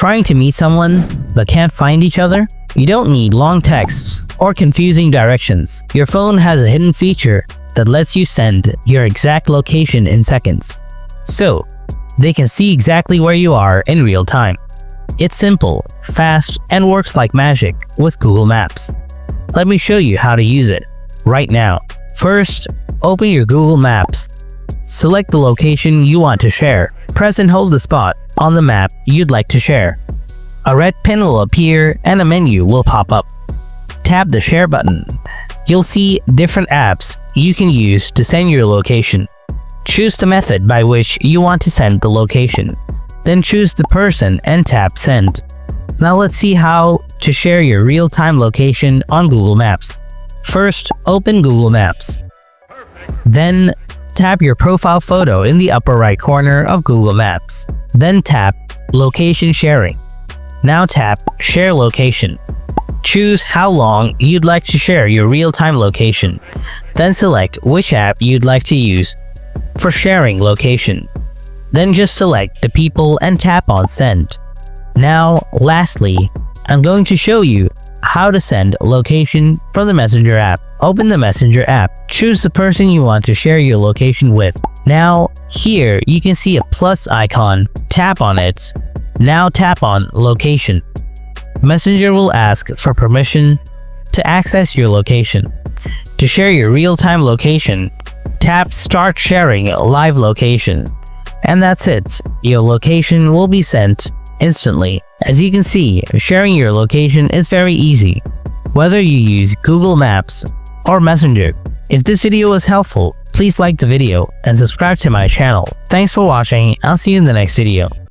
Trying to meet someone but can't find each other? You don't need long texts or confusing directions. Your phone has a hidden feature that lets you send your exact location in seconds, so they can see exactly where you are in real time. It's simple, fast, and works like magic with Google Maps. Let me show you how to use it right now. First, open your Google Maps. Select the location you want to share. Press and hold the spot on the map you'd like to share. A red pin will appear and a menu will pop up. Tap the share button. You'll see different apps you can use to send your location. Choose the method by which you want to send the location. Then choose the person and tap send. Now let's see how to share your real-time location on Google Maps. First, open Google Maps. Then tap your profile photo in the upper right corner of Google Maps. Then tap Location Sharing. Now tap Share Location. Choose how long you'd like to share your real-time location. Then select which app you'd like to use for sharing location. Then just select the people and tap on Send. Now, lastly, I'm going to show you how to send location from the Messenger app. Open the Messenger app. Choose the person you want to share your location with. Now, here you can see a plus icon. Tap on it. Now tap on Location. Messenger will ask for permission to access your location. To share your real-time location, tap Start Sharing Live Location. And that's it. Your location will be sent instantly. As you can see, sharing your location is very easy, whether you use Google Maps or Messenger. If this video was helpful, please like the video and subscribe to my channel. Thanks for watching. I'll see you in the next video.